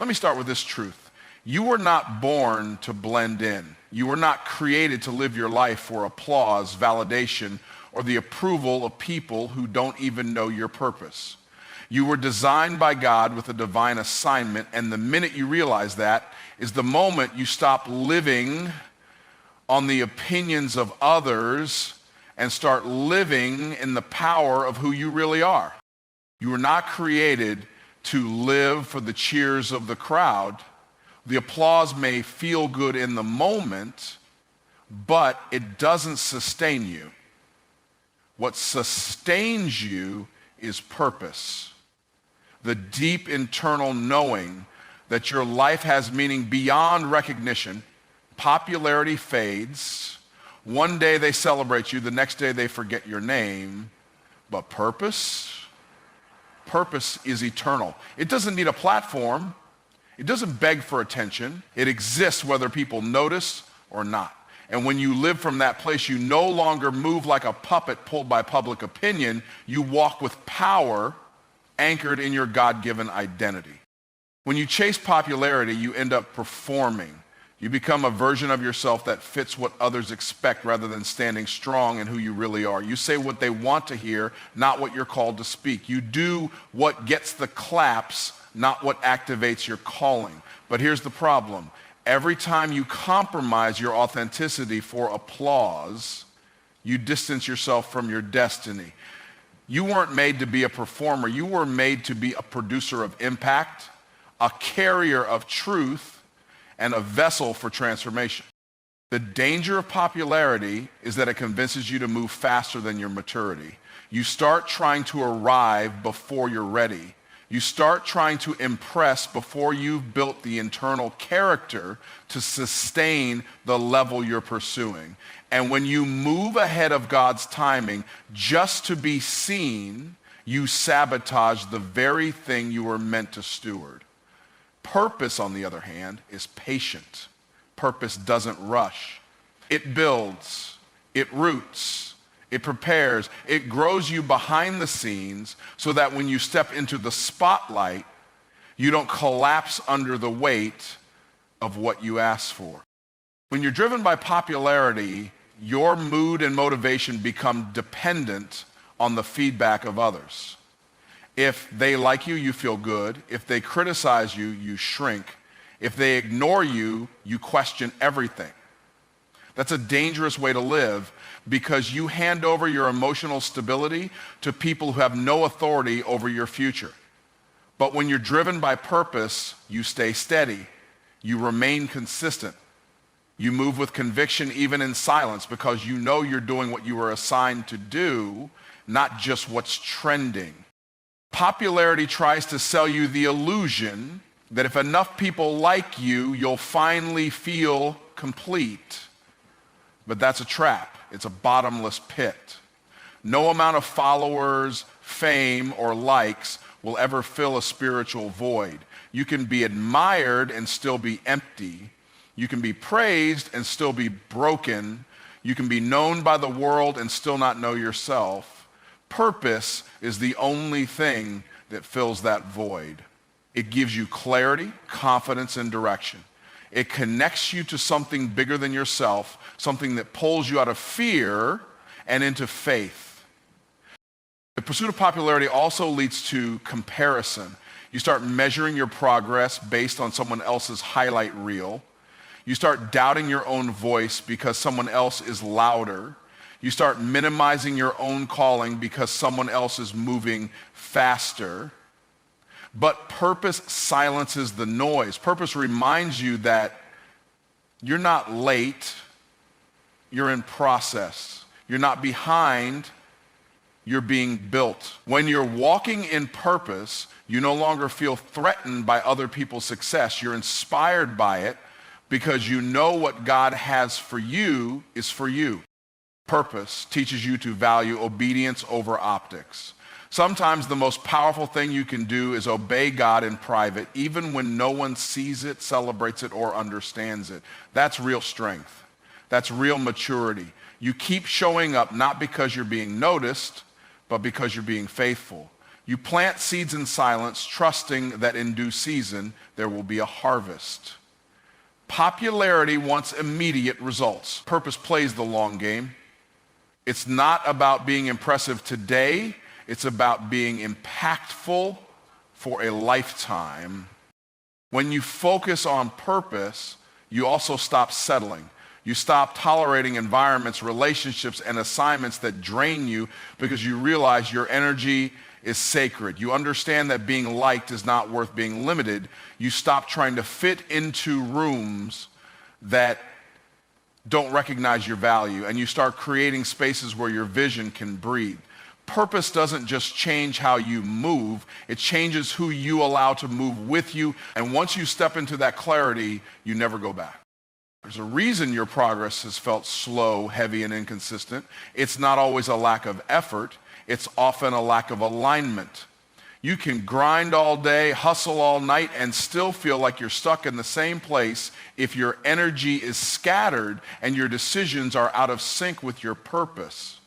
Let me start with this truth. You were not born to blend in. You were not created to live your life for applause, validation, or the approval of people who don't even know your purpose. You were designed by God with a divine assignment, and the minute you realize that is the moment you stop living on the opinions of others and start living in the power of who you really are. You were not created to live for the cheers of the crowd. The applause may feel good in the moment, but it doesn't sustain you. What sustains you is purpose. The deep internal knowing that your life has meaning beyond recognition. Popularity fades. One day they celebrate you, the next day they forget your name. But purpose is eternal. It doesn't need a platform. It doesn't beg for attention. It exists whether people notice or not. And when you live from that place, you no longer move like a puppet pulled by public opinion. You walk with power anchored in your God-given identity. When you chase popularity, you end up performing. You become a version of yourself that fits what others expect rather than standing strong in who you really are. You say what they want to hear, not what you're called to speak. You do what gets the claps, not what activates your calling. But here's the problem. Every time you compromise your authenticity for applause, you distance yourself from your destiny. You weren't made to be a performer. You were made to be a producer of impact, a carrier of truth, and a vessel for transformation. The danger of popularity is that it convinces you to move faster than your maturity. You start trying to arrive before you're ready. You start trying to impress before you've built the internal character to sustain the level you're pursuing. And when you move ahead of God's timing just to be seen, you sabotage the very thing you were meant to steward. Purpose, on the other hand, is patient. Purpose doesn't rush. It builds, it roots, it prepares, it grows you behind the scenes so that when you step into the spotlight, you don't collapse under the weight of what you asked for. When you're driven by popularity, your mood and motivation become dependent on the feedback of others. If they like you, you feel good. If they criticize you, you shrink. If they ignore you, you question everything. That's a dangerous way to live because you hand over your emotional stability to people who have no authority over your future. But when you're driven by purpose, you stay steady. You remain consistent. You move with conviction even in silence because you know you're doing what you were assigned to do, not just what's trending. Popularity tries to sell you the illusion that if enough people like you, you'll finally feel complete. But that's a trap. It's a bottomless pit. No amount of followers, fame, or likes will ever fill a spiritual void. You can be admired and still be empty. You can be praised and still be broken. You can be known by the world and still not know yourself. Purpose is the only thing that fills that void. It gives you clarity, confidence, and direction. It connects you to something bigger than yourself, something that pulls you out of fear and into faith. The pursuit of popularity also leads to comparison. You start measuring your progress based on someone else's highlight reel. You start doubting your own voice because someone else is louder. You start minimizing your own calling because someone else is moving faster. But purpose silences the noise. Purpose reminds you that you're not late, you're in process. You're not behind, you're being built. When you're walking in purpose, you no longer feel threatened by other people's success. You're inspired by it because you know what God has for you is for you. Purpose teaches you to value obedience over optics. Sometimes the most powerful thing you can do is obey God in private, even when no one sees it, celebrates it, or understands it. That's real strength. That's real maturity. You keep showing up not because you're being noticed, but because you're being faithful. You plant seeds in silence, trusting that in due season there will be a harvest. Popularity wants immediate results. Purpose plays the long game. It's not about being impressive today. It's about being impactful for a lifetime. When you focus on purpose, you also stop settling. You stop tolerating environments, relationships, and assignments that drain you because you realize your energy is sacred. You understand that being liked is not worth being limited. You stop trying to fit into rooms that don't recognize your value, and you start creating spaces where your vision can breathe. Purpose doesn't just change how you move, it changes who you allow to move with you, and once you step into that clarity, you never go back. There's a reason your progress has felt slow, heavy, and inconsistent. It's not always a lack of effort. It's often a lack of alignment. You can grind all day, hustle all night, and still feel like you're stuck in the same place if your energy is scattered and your decisions are out of sync with your purpose.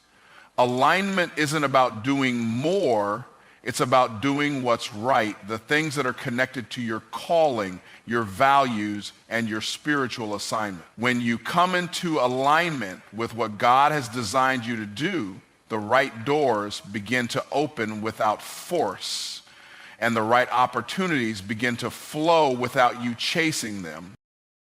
Alignment isn't about doing more, it's about doing what's right, the things that are connected to your calling, your values, and your spiritual assignment. When you come into alignment with what God has designed you to do, the right doors begin to open without force, and the right opportunities begin to flow without you chasing them.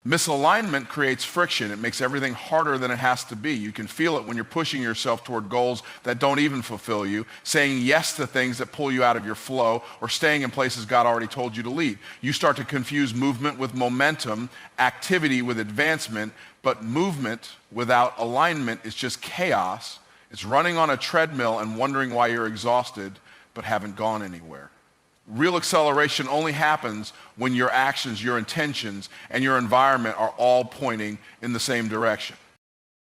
Misalignment creates friction. It makes everything harder than it has to be. You can feel it when you're pushing yourself toward goals that don't even fulfill you, saying yes to things that pull you out of your flow, or staying in places God already told you to leave. You start to confuse movement with momentum, activity with advancement, but movement without alignment is just chaos. It's running on a treadmill and wondering why you're exhausted but haven't gone anywhere. Real acceleration only happens when your actions, your intentions, and your environment are all pointing in the same direction.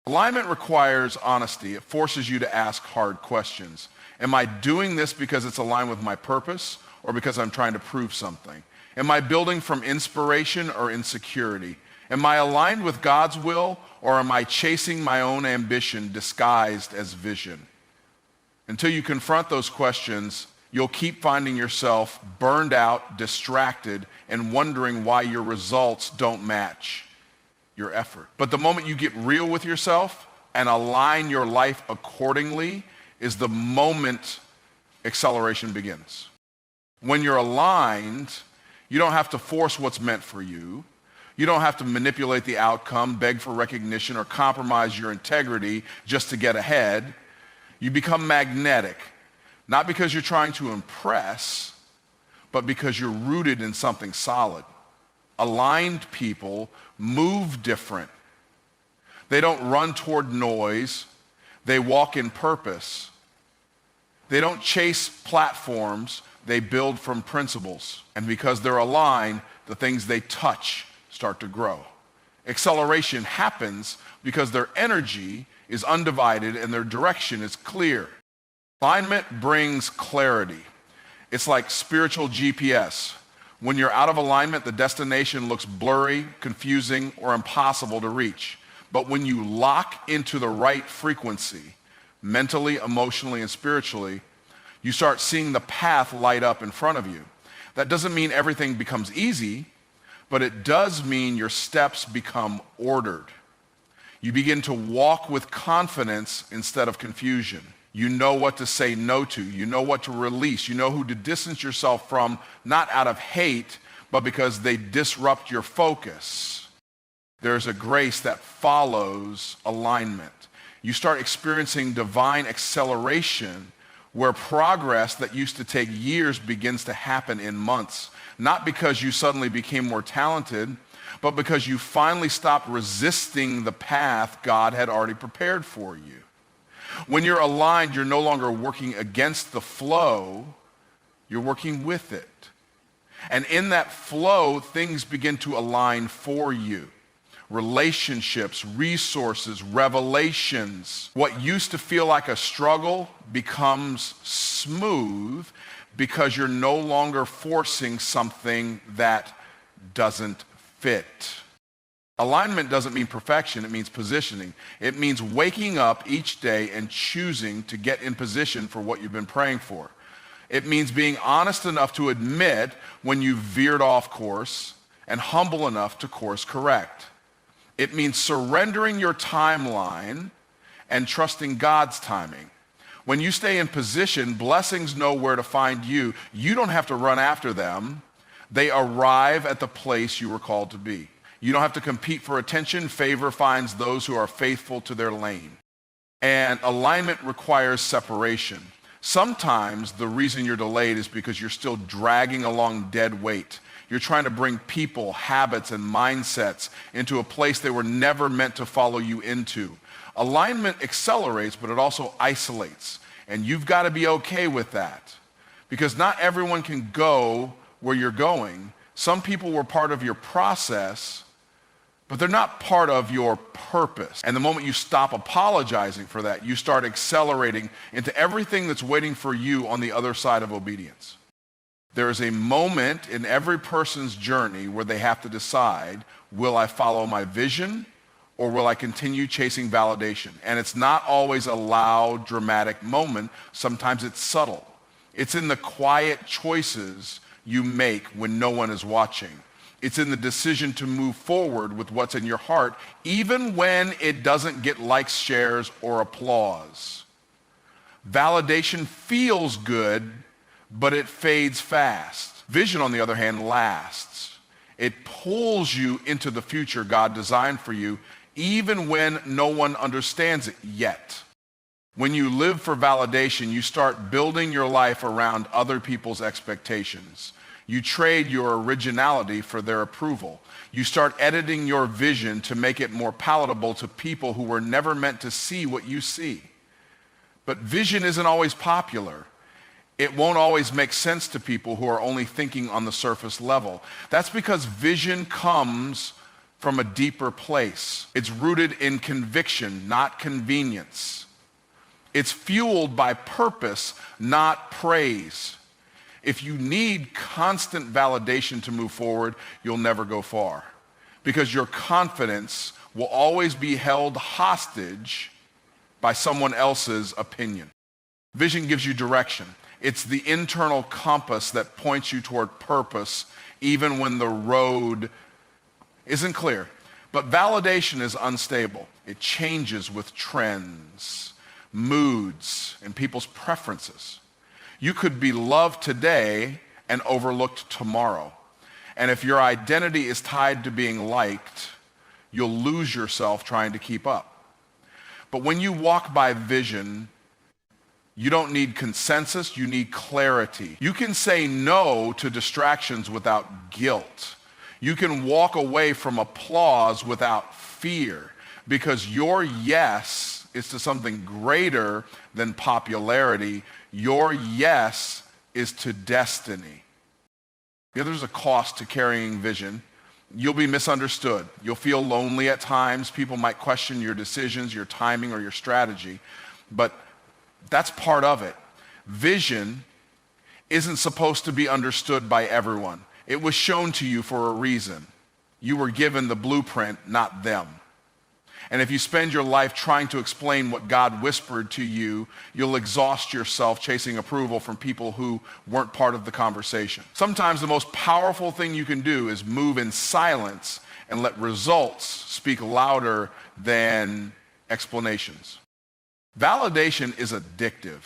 Alignment requires honesty. It forces you to ask hard questions. Am I doing this because it's aligned with my purpose, or because I'm trying to prove something? Am I building from inspiration or insecurity? Am I aligned with God's will, or am I chasing my own ambition disguised as vision? Until you confront those questions, you'll keep finding yourself burned out, distracted, and wondering why your results don't match your effort. But the moment you get real with yourself and align your life accordingly is the moment acceleration begins. When you're aligned, you don't have to force what's meant for you. You don't have to manipulate the outcome, beg for recognition, or compromise your integrity just to get ahead. You become magnetic. Not because you're trying to impress, but because you're rooted in something solid. Aligned people move different. They don't run toward noise. They walk in purpose. They don't chase platforms. They build from principles. And because they're aligned, the things they touch start to grow. Acceleration happens because their energy is undivided and their direction is clear. Alignment brings clarity. It's like spiritual GPS. When you're out of alignment, the destination looks blurry, confusing, or impossible to reach. But when you lock into the right frequency, mentally, emotionally, and spiritually, you start seeing the path light up in front of you. That doesn't mean everything becomes easy, but it does mean your steps become ordered. You begin to walk with confidence instead of confusion. You know what to say no to. You know what to release. You know who to distance yourself from, not out of hate, but because they disrupt your focus. There's a grace that follows alignment. You start experiencing divine acceleration where progress that used to take years begins to happen in months. Not because you suddenly became more talented, but because you finally stopped resisting the path God had already prepared for you. When you're aligned, you're no longer working against the flow, you're working with it. And in that flow, things begin to align for you. Relationships, resources, revelations. What used to feel like a struggle becomes smooth because you're no longer forcing something that doesn't fit. Alignment doesn't mean perfection, it means positioning. It means waking up each day and choosing to get in position for what you've been praying for. It means being honest enough to admit when you've veered off course and humble enough to course correct. It means surrendering your timeline and trusting God's timing. When you stay in position, blessings know where to find you. You don't have to run after them. They arrive at the place you were called to be. You don't have to compete for attention. Favor finds those who are faithful to their lane. And alignment requires separation. Sometimes the reason you're delayed is because you're still dragging along dead weight. You're trying to bring people, habits, and mindsets into a place they were never meant to follow you into. Alignment accelerates, but it also isolates. And you've got to be okay with that. Because not everyone can go where you're going. Some people were part of your process, but they're not part of your purpose. And the moment you stop apologizing for that, you start accelerating into everything that's waiting for you on the other side of obedience. There is a moment in every person's journey where they have to decide, will I follow my vision or will I continue chasing validation? And it's not always a loud, dramatic moment. Sometimes it's subtle. It's in the quiet choices you make when no one is watching. It's in the decision to move forward with what's in your heart, even when it doesn't get likes, shares, or applause. Validation feels good, but it fades fast. Vision, on the other hand, lasts. It pulls you into the future God designed for you, even when no one understands it yet. When you live for validation, you start building your life around other people's expectations. You trade your originality for their approval. You start editing your vision to make it more palatable to people who were never meant to see what you see. But vision isn't always popular. It won't always make sense to people who are only thinking on the surface level. That's because vision comes from a deeper place. It's rooted in conviction, not convenience. It's fueled by purpose, not praise. If you need constant validation to move forward, you'll never go far because your confidence will always be held hostage by someone else's opinion. Vision gives you direction. It's the internal compass that points you toward purpose even when the road isn't clear. But validation is unstable. It changes with trends, moods, and people's preferences. You could be loved today and overlooked tomorrow. And if your identity is tied to being liked, you'll lose yourself trying to keep up. But when you walk by vision, you don't need consensus, you need clarity. You can say no to distractions without guilt. You can walk away from applause without fear because your yes is to something greater than popularity. Your yes is to destiny. Yeah, there's a cost to carrying vision. You'll be misunderstood. You'll feel lonely at times. People might question your decisions, your timing, or your strategy. But that's part of it. Vision isn't supposed to be understood by everyone. It was shown to you for a reason. You were given the blueprint, not them. And if you spend your life trying to explain what God whispered to you, you'll exhaust yourself chasing approval from people who weren't part of the conversation. Sometimes the most powerful thing you can do is move in silence and let results speak louder than explanations. Validation is addictive.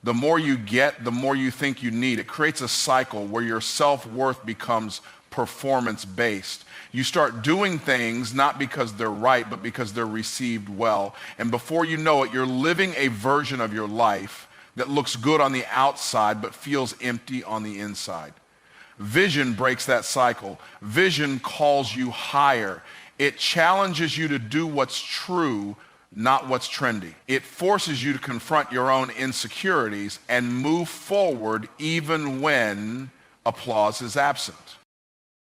The more you get, the more you think you need. It creates a cycle where your self-worth becomes performance-based. You start doing things not because they're right, but because they're received well. And before you know it, you're living a version of your life that looks good on the outside, but feels empty on the inside. Vision breaks that cycle. Vision calls you higher. It challenges you to do what's true, not what's trendy. It forces you to confront your own insecurities and move forward even when applause is absent.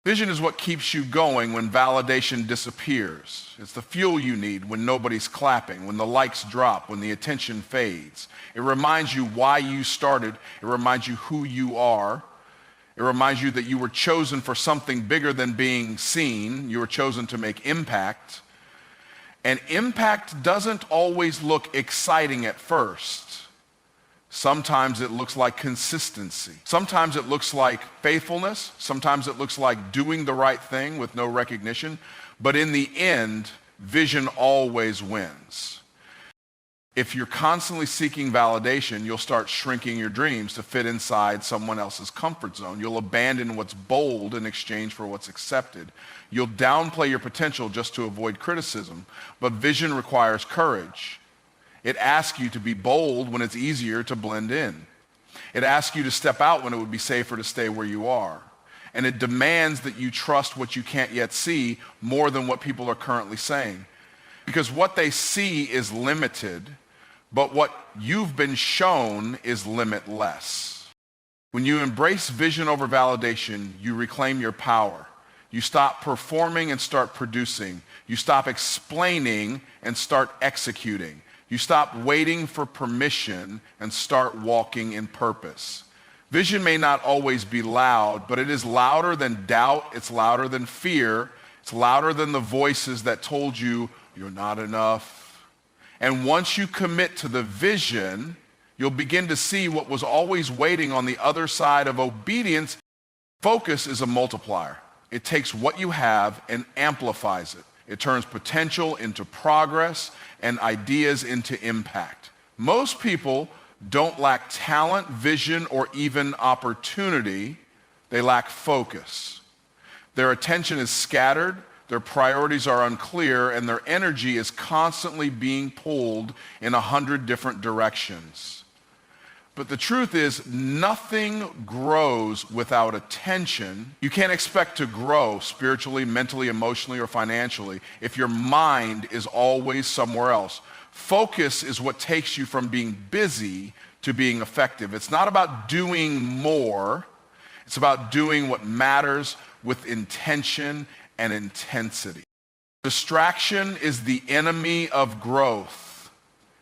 Vision is what keeps you going when validation disappears. It's the fuel you need when nobody's clapping, when the likes drop, when the attention fades. It reminds you why you started. It reminds you who you are. It reminds you that you were chosen for something bigger than being seen. You were chosen to make impact. And impact doesn't always look exciting at first. Sometimes it looks like consistency. Sometimes it looks like faithfulness. Sometimes it looks like doing the right thing with no recognition. But in the end, vision always wins. If you're constantly seeking validation, you'll start shrinking your dreams to fit inside someone else's comfort zone. You'll abandon what's bold in exchange for what's accepted. You'll downplay your potential just to avoid criticism. But vision requires courage. It asks you to be bold when it's easier to blend in. It asks you to step out when it would be safer to stay where you are. And it demands that you trust what you can't yet see more than what people are currently saying. Because what they see is limited, but what you've been shown is limitless. When you embrace vision over validation, you reclaim your power. You stop performing and start producing. You stop explaining and start executing. You stop waiting for permission and start walking in purpose. Vision may not always be loud, but it is louder than doubt. It's louder than fear. It's louder than the voices that told you you're not enough. And once you commit to the vision, you'll begin to see what was always waiting on the other side of obedience. Focus is a multiplier. It takes what you have and amplifies it. It turns potential into progress and ideas into impact. Most people don't lack talent, vision, or even opportunity. They lack focus. Their attention is scattered, their priorities are unclear, and their energy is constantly being pulled in 100 different directions. But the truth is, nothing grows without attention. You can't expect to grow spiritually, mentally, emotionally, or financially if your mind is always somewhere else. Focus is what takes you from being busy to being effective. It's not about doing more. It's about doing what matters with intention and intensity. Distraction is the enemy of growth.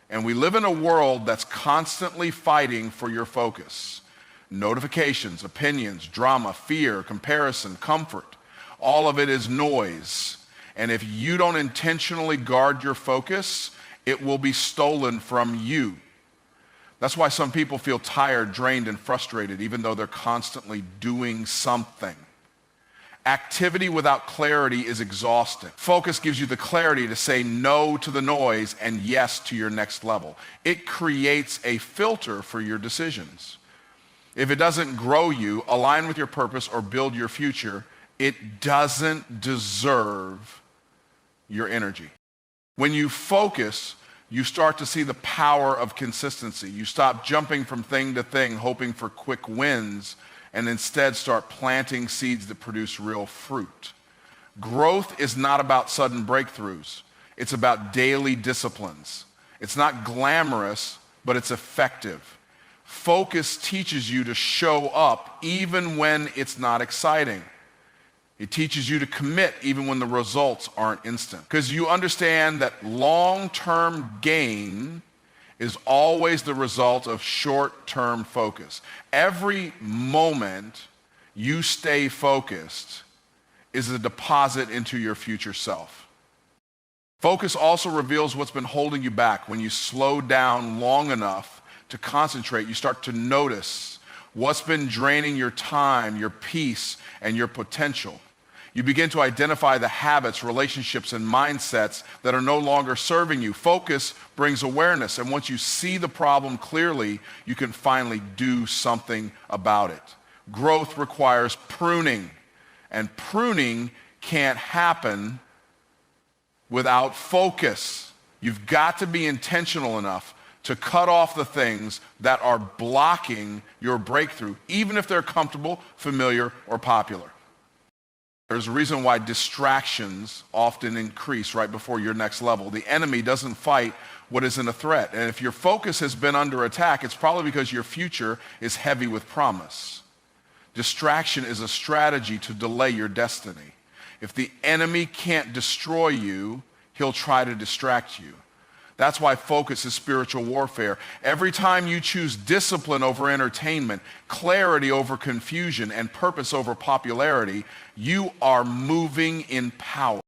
And we live in a world that's constantly fighting for your focus. Notifications, opinions, drama, fear, comparison, comfort. All of it is noise. And if you don't intentionally guard your focus, it will be stolen from you. That's why some people feel tired, drained, and frustrated, even though they're constantly doing something. Activity without clarity is exhausting. Focus gives you the clarity to say no to the noise and yes to your next level. It creates a filter for your decisions. If it doesn't grow you, align with your purpose, or build your future, it doesn't deserve your energy. When you focus, you start to see the power of consistency. You stop jumping from thing to thing, hoping for quick wins, and instead start planting seeds that produce real fruit. Growth is not about sudden breakthroughs. It's about daily disciplines. It's not glamorous, but it's effective. Focus teaches you to show up even when it's not exciting. It teaches you to commit even when the results aren't instant. Because you understand that long-term gain is always the result of short-term focus. Every moment you stay focused is a deposit into your future self. Focus also reveals what's been holding you back. When you slow down long enough to concentrate, you start to notice what's been draining your time, your peace, and your potential. You begin to identify the habits, relationships, and mindsets that are no longer serving you. Focus brings awareness, and once you see the problem clearly, you can finally do something about it. Growth requires pruning, and pruning can't happen without focus. You've got to be intentional enough to cut off the things that are blocking your breakthrough, even if they're comfortable, familiar, or popular. There's a reason why distractions often increase right before your next level. The enemy doesn't fight what isn't a threat. And if your focus has been under attack, it's probably because your future is heavy with promise. Distraction is a strategy to delay your destiny. If the enemy can't destroy you, he'll try to distract you. That's why focus is spiritual warfare. Every time you choose discipline over entertainment, clarity over confusion, and purpose over popularity, you are moving in power.